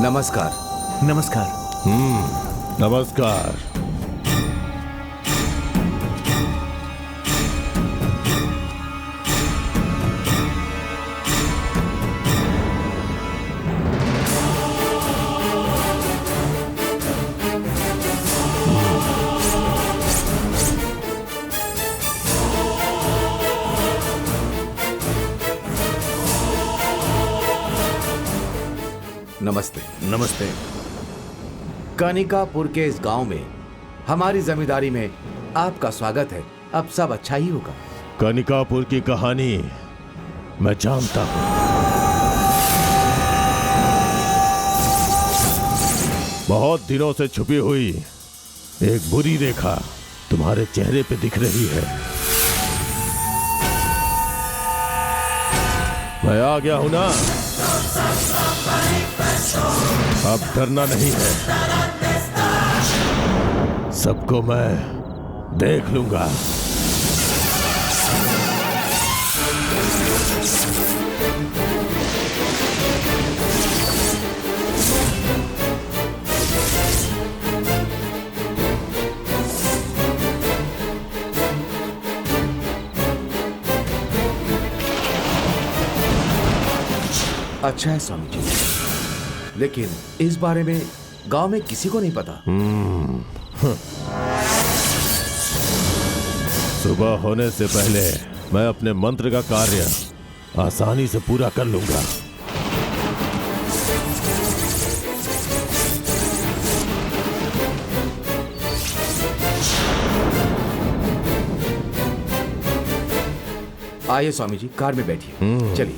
नमस्कार। नमस्कार। नमस्कार। नमस्ते। नमस्ते। कनिकापुर के इस गांव में हमारी जमींदारी में आपका स्वागत है। अब सब अच्छा ही होगा। कनिकापुर की कहानी मैं जानता हूं। बहुत दिनों से छुपी हुई एक बुरी रेखा तुम्हारे चेहरे पे दिख रही है। मैं आ गया हूं ना, अब डरना नहीं है। सबको मैं देख लूंगा। अच्छा है स्वामी जी, लेकिन इस बारे में गांव में किसी को नहीं पता। सुबह होने से पहले मैं अपने मंत्र का कार्य आसानी से पूरा कर लूंगा। आइए स्वामी जी, कार में बैठिए। चलिए।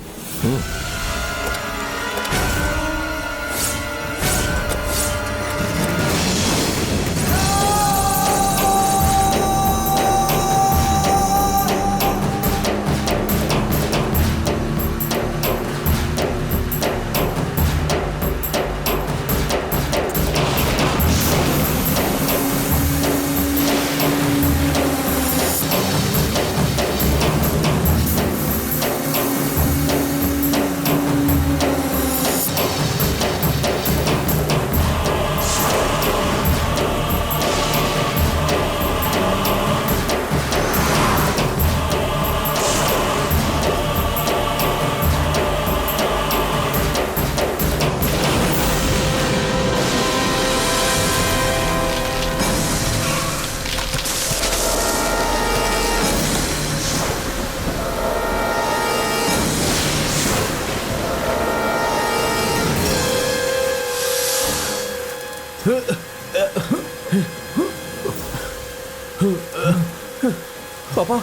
पापा,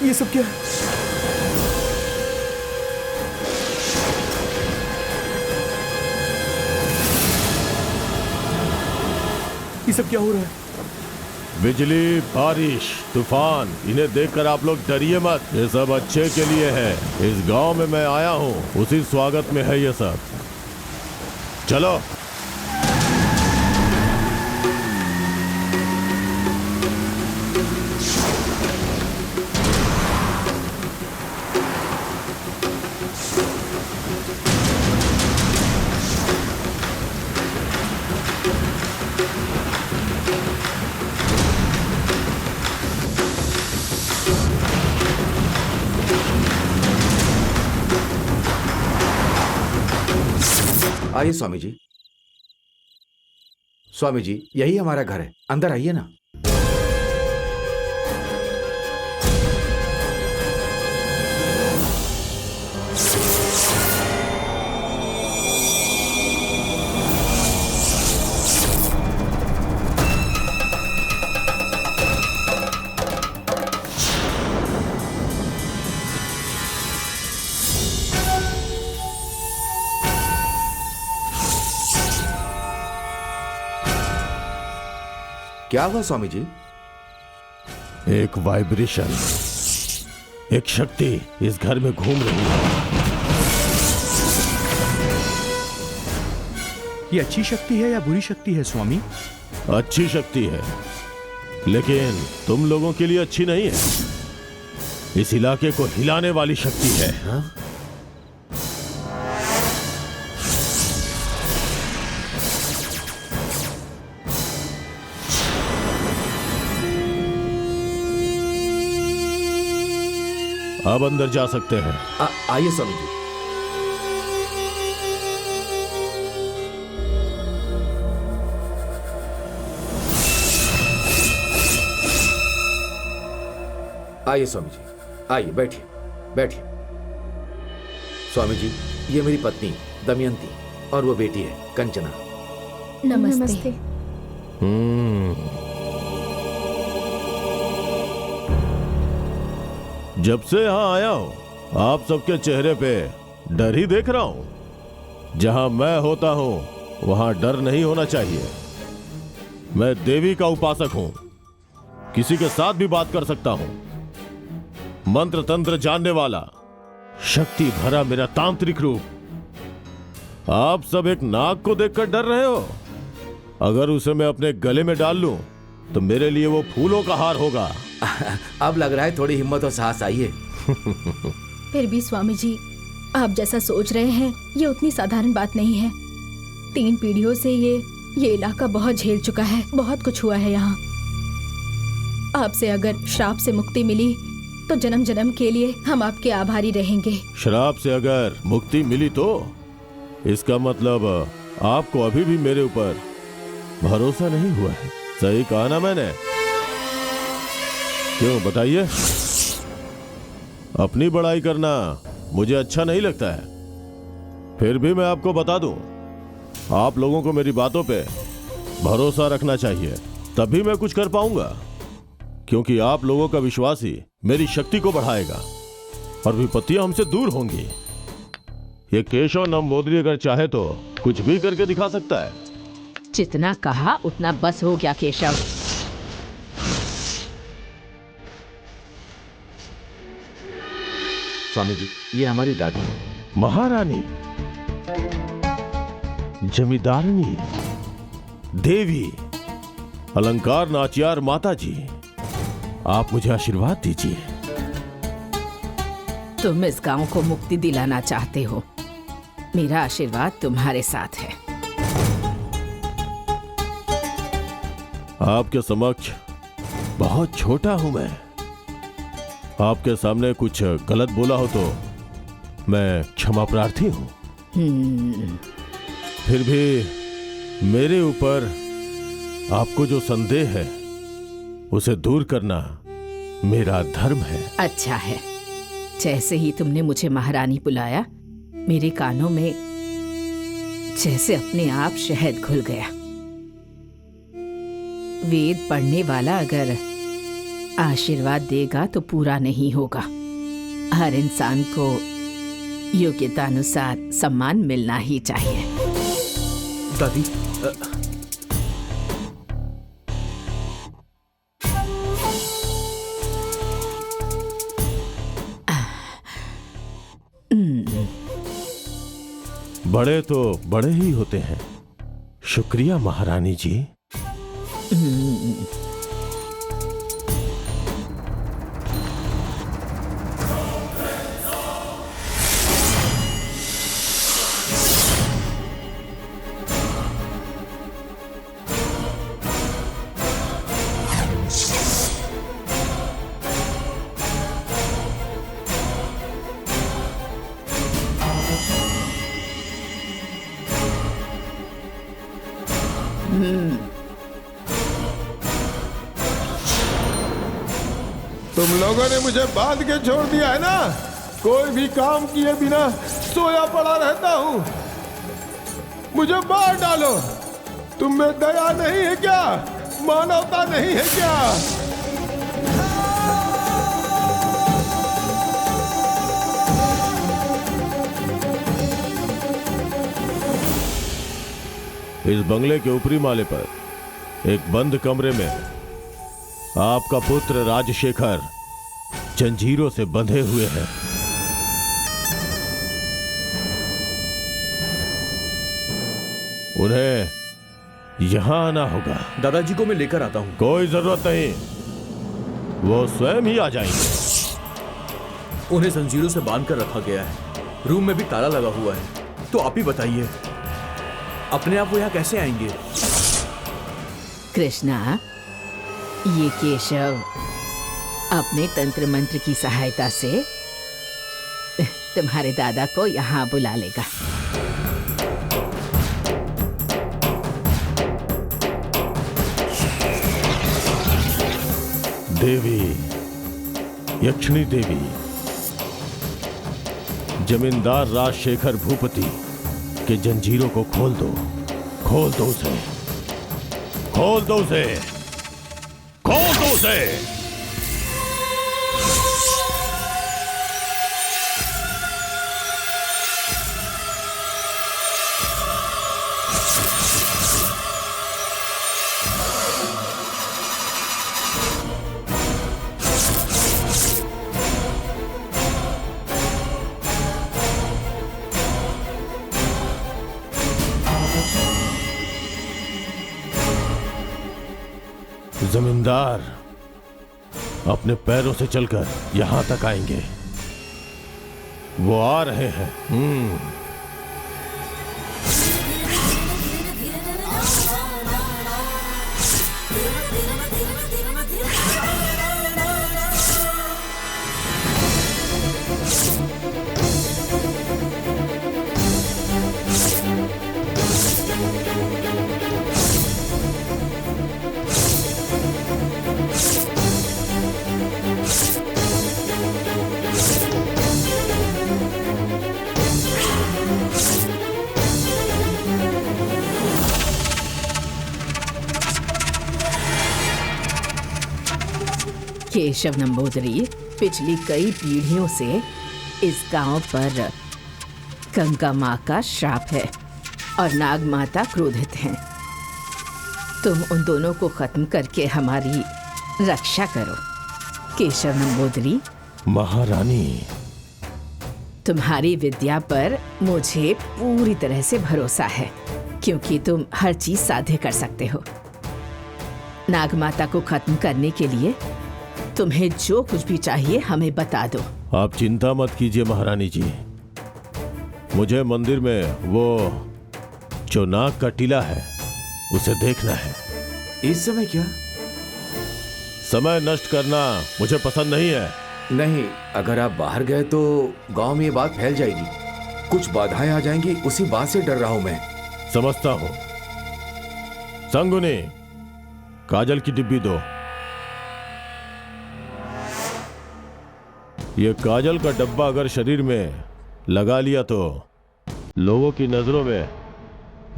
ये सब क्या है? ये सब क्या हो रहा है? बिजली, बारिश, तूफान, इन्हें देखकर आप लोग डरिए मत। ये सब अच्छे के लिए है। इस गांव में मैं आया हूं, उसी स्वागत में है ये सब। चलो। आइए स्वामी जी। स्वामी जी, यही हमारा घर है, अंदर आइए ना। क्या हुआ स्वामी जी? एक वाइब्रेशन, एक शक्ति इस घर में घूम रही है। ये अच्छी शक्ति है या बुरी शक्ति है स्वामी? अच्छी शक्ति है, लेकिन तुम लोगों के लिए अच्छी नहीं है। इस इलाके को हिलाने वाली शक्ति है। अब अंदर जा सकते हैं। आइए स्वामी जी। आइए स्वामी जी, आइए बैठिए बैठिए। स्वामी जी, ये मेरी पत्नी दमयंती और वो बेटी है कंचना। नमस्ते। जब से यहाँ आया हूँ आप सबके चेहरे पे डर ही देख रहा हूँ। जहाँ मैं होता हूँ वहाँ डर नहीं होना चाहिए। मैं देवी का उपासक हूँ, किसी के साथ भी बात कर सकता हूँ। मंत्र तंत्र जानने वाला, शक्ति भरा मेरा तांत्रिक रूप। आप सब एक नाग को देखकर डर रहे हो। अगर उसे मैं अपने गले में डाल लूं तो मेरे लिए वो फूलों का हार होगा। अब लग रहा है थोड़ी हिम्मत और साहस आई है। फिर भी स्वामी जी, आप जैसा सोच रहे हैं ये उतनी साधारण बात नहीं है। 3 पीढ़ियों से ये इलाका बहुत झेल चुका है, बहुत कुछ हुआ है यहाँ। आपसे अगर श्राप से मुक्ति मिली तो जन्म जन्म के लिए हम आपके आभारी रहेंगे। श्राप से अगर मुक्ति मिली तो इसका मतलब आपको अभी भी मेरे ऊपर भरोसा नहीं हुआ है। सही कहा ना मैंने? क्यों बताइए? अपनी बड़ाई करना मुझे अच्छा नहीं लगता है। फिर भी मैं आपको बता दूं, आप लोगों को मेरी बातों पे भरोसा रखना चाहिए, तभी मैं कुछ कर पाऊंगा। क्योंकि आप लोगों का विश्वास ही मेरी शक्ति को बढ़ाएगा और विपत्तियां हमसे दूर होंगी। ये केशव नंबोदरी अगर चाहे तो कुछ भी करके दिखा सकता है। जितना कहा उतना बस हो गया केशव। स्वामी जी, ये हमारी दादी महारानी, जमींदारनी, देवी, अलंकार नाचियार माता जी, आप मुझे आशीर्वाद दीजिए। तुम इस गांव को मुक्ति दिलाना चाहते हो, मेरा आशीर्वाद तुम्हारे साथ है। आपके समक्ष बहुत छोटा हूं मैं। आपके सामने कुछ गलत बोला हो तो मैं क्षमा प्रार्थी हूं। फिर भी मेरे ऊपर आपको जो संदेह है उसे दूर करना मेरा धर्म है। अच्छा है, जैसे ही तुमने मुझे महारानी बुलाया मेरे कानों में जैसे अपने आप शहद घुल गया। वेद पढ़ने वाला अगर आशीर्वाद देगा तो पूरा नहीं होगा। हर इंसान को योग्यता अनुसार सम्मान मिलना ही चाहिए। दादी, बड़े तो बड़े ही होते हैं। शुक्रिया महारानी जी। तुम लोगों ने मुझे बांध के छोड़ दिया है ना। कोई भी काम किए बिना सोया पड़ा रहता हूँ। मुझे मार डालो। तुम में दया नहीं है क्या? मानवता नहीं है क्या? इस बंगले के ऊपरी माले पर एक बंद कमरे में आपका पुत्र राजशेखर जंजीरों से बंधे हुए हैं। उन्हें यहां आना होगा। दादाजी को मैं लेकर आता हूँ। कोई जरूरत नहीं, वो स्वयं ही आ जाएंगे। उन्हें जंजीरों से बांध कर रखा गया है, रूम में भी ताला लगा हुआ है। तो आप ही बताइए, अपने आप वो यहाँ कैसे आएंगे? कृष्णा, ये केशव अपने तंत्र मंत्र की सहायता से तुम्हारे दादा को यहाँ बुला लेगा। देवी, यक्षिणी देवी, जमींदार राजशेखर भूपति के जंजीरों को खोल दो, खोल दो उसे, खोल दो उसे, खोल दो उसे। जमींदार अपने पैरों से चलकर यहां तक आएंगे। वो आ रहे हैं। केशव नंबूदरी, पिछली कई पीढ़ियों से इस गांव पर गंगा माँ का श्राप है और नाग माता क्रोधित हैं। तुम उन दोनों को खत्म करके हमारी रक्षा करो। केशव नंबूदरी, महारानी, तुम्हारी विद्या पर मुझे पूरी तरह से भरोसा है, क्योंकि तुम हर चीज साध्य कर सकते हो। नाग माता को खत्म करने के लिए तुम्हें जो कुछ भी चाहिए हमें बता दो। आप चिंता मत कीजिए महारानी जी। मुझे मंदिर में वो जो नाग का टीला है उसे देखना है। इस समय क्या? समय नष्ट करना मुझे पसंद नहीं है। नहीं, अगर आप बाहर गए तो गांव में ये बात फैल जाएगी, कुछ बाधाएं आ जाएंगी। उसी बात से डर रहा हूं मैं। समझता हूं। संगुनी, काजल की डिब्बी दो। ये काजल का डब्बा अगर शरीर में लगा लिया तो लोगों की नजरों में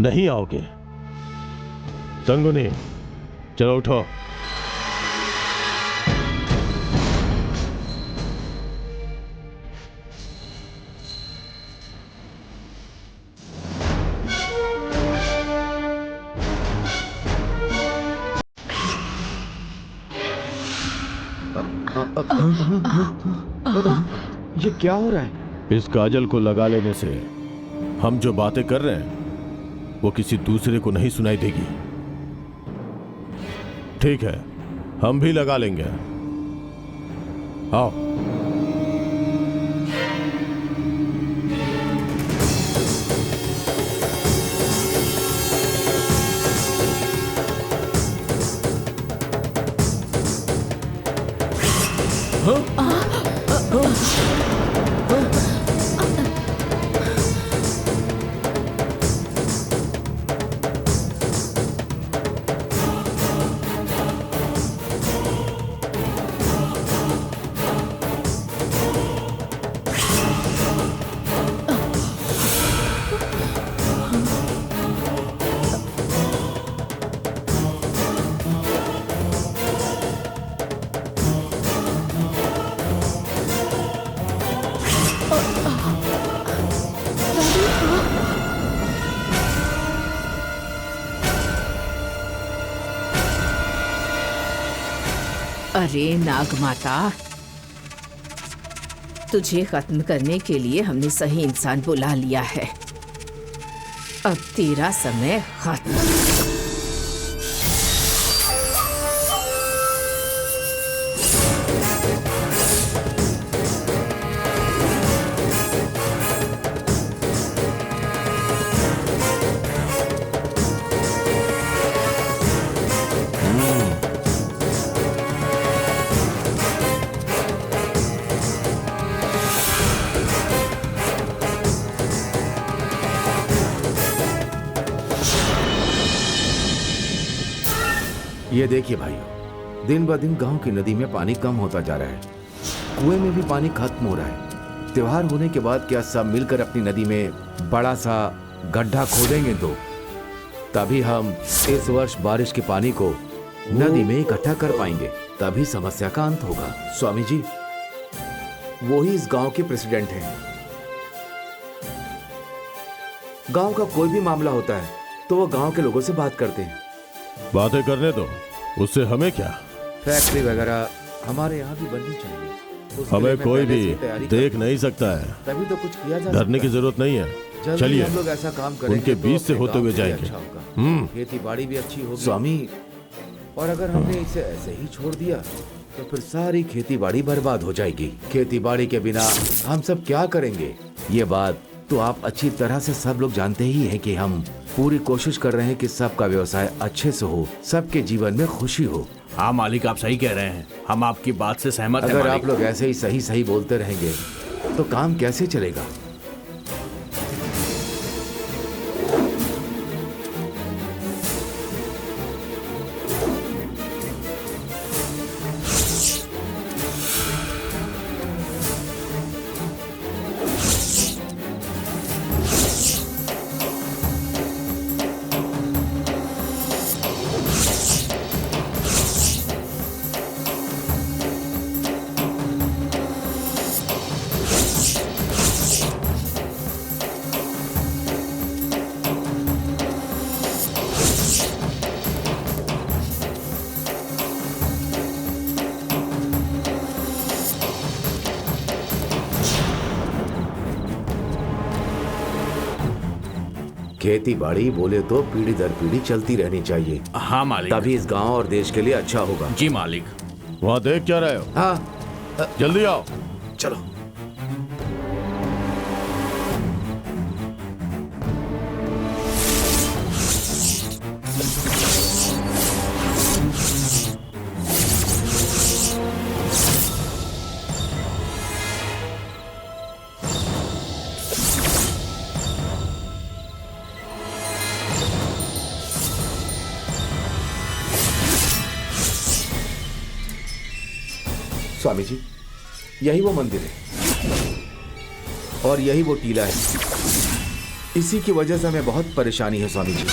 नहीं आओगे। संगुनी, चलो उठो। ये क्या हो रहा है? इस काजल को लगा लेने से हम जो बातें कर रहे हैं वो किसी दूसरे को नहीं सुनाई देगी। ठीक है, हम भी लगा लेंगे। आओ। अरे नाग माता, तुझे खत्म करने के लिए हमने सही इंसान बुला लिया है। अब तेरा समय खत्म। ये देखिए भाइयों, दिन ब दिन गांव की नदी में पानी कम होता जा रहा है, कुएं में भी पानी खत्म हो रहा है। त्योहार होने के बाद क्या सब मिलकर अपनी नदी में बड़ा सा गड्ढा खोदेंगे तो तभी हम इस वर्ष बारिश के पानी को नदी में इकट्ठा कर पाएंगे, तभी समस्या का अंत होगा। स्वामी जी, वो ही इस गांव के प्रेसिडेंट हैं। गांव का कोई भी मामला होता है तो वो गांव के लोगों से बात करते हैं। बातें करने दो, उससे हमें क्या? फैक्ट्री वगैरह हमारे यहाँ भी बननी चाहिए। उसके लिए हमें मैं कोई पहले भी से तैयारी देख कर- नहीं सकता है, तभी तो कुछ किया जा डरने सकता की जरूरत नहीं है। है। जल्दी चलिए, हम लोग ऐसा काम करेंगे उनके तो बीच से अपने होते गांव हुए के लिए जाएंगे। अच्छा होगा। खेती बाड़ी भी अच्छी होगी स्वामी, और अगर हमने इसे ऐसे ही छोड़ दिया तो फिर सारी खेती बाड़ी बर्बाद हो जाएगी। खेती बाड़ी के बिना हम सब क्या करेंगे? ये बात तो आप अच्छी तरह से सब लोग जानते ही हैं कि हम पूरी कोशिश कर रहे हैं कि सबका व्यवसाय अच्छे से हो, सबके जीवन में खुशी हो। हाँ मालिक, आप सही कह रहे हैं, हम आपकी बात से सहमत हैं अगर मालिक। आप लोग ऐसे ही सही सही बोलते रहेंगे तो काम कैसे चलेगा? खेती बाड़ी बोले तो पीढ़ी दर पीढ़ी चलती रहनी चाहिए, हाँ मालिक। तभी इस गांव और देश के लिए अच्छा होगा। जी मालिक। वहाँ देख क्या रहे हो? हाँ, जल्दी आओ। चलो। स्वामी जी, यही वो मंदिर है और यही वो टीला है। इसी की वजह से हमें बहुत परेशानी है स्वामी जी।